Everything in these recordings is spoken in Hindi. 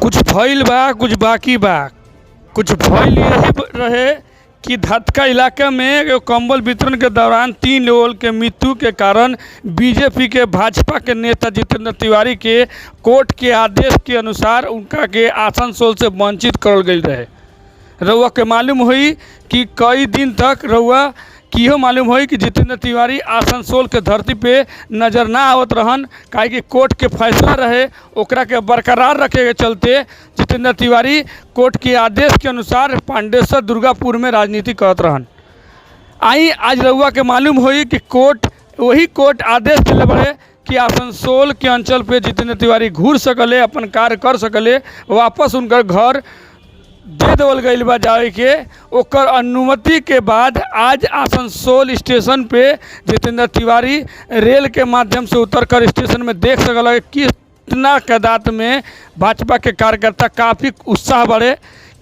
कुछ भइल बा कुछ बाकी बा। कुछ भइल यही रहे कि धतका इलाके में एगो कंबल वितरण के दौरान 3 लोगों के मृत्यु के कारण बीजेपी के भाजपा के नेता जितेंद्र तिवारी के कोर्ट के आदेश के अनुसार उनका के आसनसोल से वंचित करल गई रहे। रउआ के मालूम हुई कि कई दिन तक रउआ किहो मालूम हुई कि जितेंद्र तिवारी आसनसोल के धरती पे नज़र ना आवत रहन, काहे कि कोर्ट के फैसला रहे ओकरा के बरकरार रखे के चलते जितेंद्र तिवारी कोर्ट के आदेश के अनुसार पांडेसर दुर्गापुर में राजनीति करत रहन। आई आज रउआ के मालूम हुई कि वही कोर्ट आदेश दिले बड़े कि आसनसोल के अंचल पे जितेंद्र तिवारी घूर सकले, अपन कार्य कर सकले, वापस उनकर घर दे देवल गई बा जाए के। ओकर अनुमति के बाद आज आसनसोल स्टेशन पे जितेंद्र तिवारी रेल के माध्यम से उतरकर स्टेशन में देख सकल कितना तादाद में भाजपा के कार्यकर्ता काफ़ी उत्साह बढ़े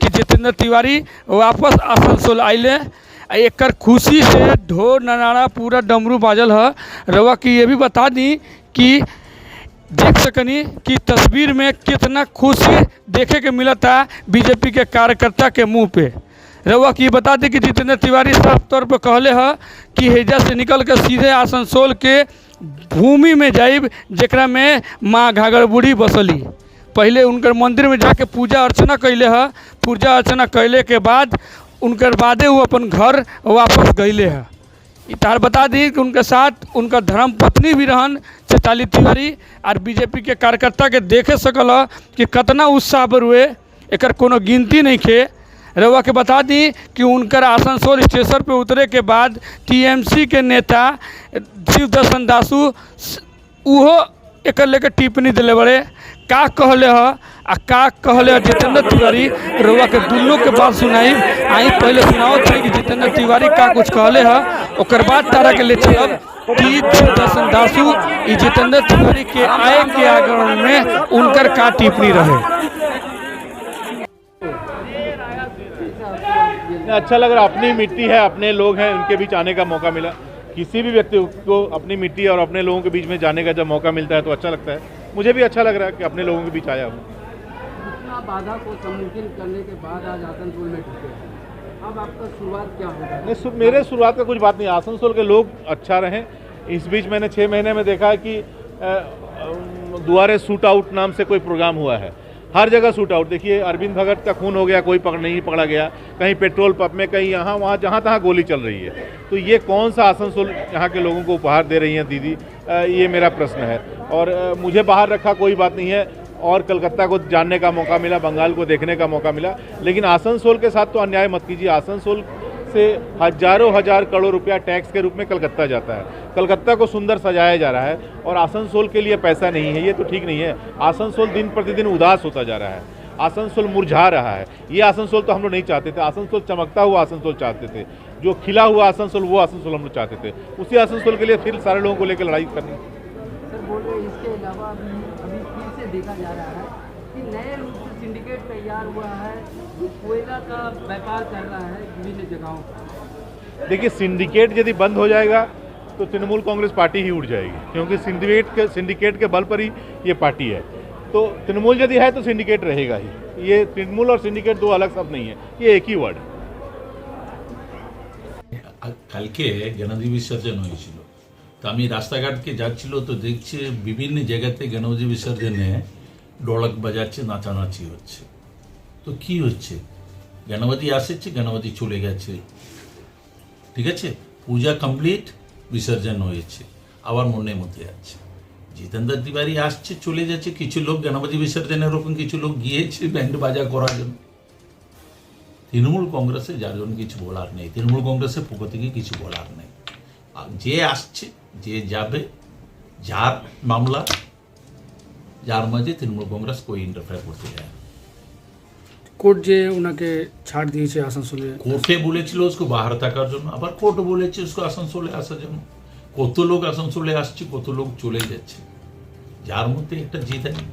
कि जितेंद्र तिवारी वापस आसनसोल आइले। एकर खुशी से ढोल ननाड़ा पूरा डमरू बाजल है। रवा की ये भी बता दी कि देख सकनी कि तस्वीर में कितना खुशी देखे के मिला था बीजेपी के कार्यकर्ता के मुंह पे। रउआ की बता दी कि जितेंद्र तिवारी साफ तौर पर कहले है कि हेजा से निकल कर सीधे आसनसोल के भूमि में जाइब जेकरा में माँ घाघर बूढ़ी बसली। पहले उनकर मंदिर में जाके पूजा अर्चना कैले है। पूजा अर्चना कैले के बाद उनकर बादे वो अपन घर वापस गईले है। इतार बता दी कि उनके साथ उनका धर्म पत्नी भी रहन चैताली तिवारी। और बीजेपी के कार्यकर्ता के देखे सकल कि कितना उत्साह बरुए एकर कोनो गिनती नहीं खे। रउआ के बता दी कि उनकर आसनसोल स्टेशन पे उतरे के बाद टीएमसी के नेता शिवदर्शन दासू उहो एकर लेकर टिप्पणी दिले बड़े। का कहले ह आ का कहले जितेंद्र तिवारी, रउआ के दुनों के बात सुनाई। आई पहले सुनाओ थे कि जितेंद्र तिवारी का कुछ कहले ह, ओकर बाद तारा के ले चलब कि शिवदर्शन दासू ई जितेंद्र तिवारी के आय के आगमन में उनकर का टिप्पणी रहे। अच्छा लग रहा, अपनी मिट्टी है, अपने लोग हैं, उनके बीच आने का मौका मिला। किसी भी व्यक्ति को अपनी मिट्टी और अपने लोगों के बीच में जाने का जब मौका मिलता है तो अच्छा लगता है। मुझे भी अच्छा लग रहा है कि अपने लोगों के बीच आया हूँ। इतना बाधा को सम्मुखीन करने के बाद आज आसनसोल में ढुके, अब आपका शुरुआत क्या होगा? नहीं, मेरे शुरुआत का कुछ बात नहीं। आसनसोल के लोग अच्छा रहें। इस बीच मैंने 6 महीने में देखा है कि दुआरे शूट आउट नाम से कोई प्रोग्राम हुआ है। हर जगह शूट आउट। देखिए अरविंद भगत का खून हो गया, कोई नहीं पकड़ा गया, कहीं पेट्रोल पंप में, कहीं यहाँ वहाँ, जहाँ तहाँ गोली चल रही है। तो ये कौन सा आसनसोल यहाँ के लोगों को उपहार दे रही हैं दीदी, ये मेरा प्रश्न है। और मुझे बाहर रखा कोई बात नहीं है, और कलकत्ता को जानने का मौका मिला, बंगाल को देखने का मौका मिला, लेकिन आसनसोल के साथ तो अन्याय मत कीजिए। आसनसोल से हजारों हजार करोड़ रुपया टैक्स के रूप में कलकत्ता जाता है। कलकत्ता को सुंदर सजाया जा रहा है और आसनसोल के लिए पैसा नहीं है, ये तो ठीक नहीं है। आसनसोल दिन प्रतिदिन उदास होता जा रहा है, आसनसोल मुरझा रहा है। ये आसनसोल तो हम लोग नहीं चाहते थे। आसनसोल चमकता हुआ आसनसोल चाहते थे, जो खिला हुआ आसनसोल, वो आसनसोल हम लोग चाहते थे। उसी आसनसोल के लिए फिर सारे लोगों को लेकर लड़ाई करनी। सर बोल रहे हैं इसके अलावा अभी फिर से देखा जा रहा है कि नए रूप से सिंडिकेट तैयार हुआ है जो कोयला का व्यापार कर रहा है विभिन्न जगहों पर। देखिए सिंडिकेट यदि बंद हो जाएगा तो तृणमूल कांग्रेस पार्टी ही उठ जाएगी, क्योंकि सिंडिकेट के बल पर ही ये पार्टी है। तो तृणमूल यदि है तो सिंडिकेट रहेगा ही। ये तृणमूल और सिंडिकेट दो अलग शब्द नहीं है, ये एक ही वर्ड है। কালকে গণপতি বিসর্জন হয়েছিল, তো আমি রাস্তাঘাটকে যাচ্ছিল তো দেখছি বিভিন্ন জায়গাতে গণপতি বিসর্জনে ঢোলক বাজাচ্ছে, নাচানাচি হচ্ছে। তো কি হচ্ছে? গণপতি আসছে, গণপতি চলে গেছে, ঠিক আছে, পূজা কমপ্লিট, বিসর্জন হয়েছে, আবার মনের মধ্যে আছে জিতেন্দ্র তিওয়ারি আসছে চলে যাচ্ছে। কিছু লোক গণপতি বিসর্জনের ওরকম কিছু লোক গিয়েছে ব্যান্ড বাজা করার জন্য। তৃণমূল কংগ্রেসে যার জন্য কিছু বলার নেই, তৃণমূল কংগ্রেসের পক্ষ থেকে কিছু বলার নেই। যে আসছে, যে যাবে, যার মামলা, যার মাঝে তৃণমূল কংগ্রেস कोई इंटरफेयर করতে যায়। কোর্ট যে ওনাকে ছাড় দিয়েছে আসানসোলে, কোর্টে বলেছিল उसको बाहर থাকার জন্য, আবার কোর্ট বলেছে उसको আসানসোলে আসার জন্য। কত লোক আসানসোলে আসছে, কত লোক চলে যাচ্ছে, যার মধ্যে একটা জিত আছে।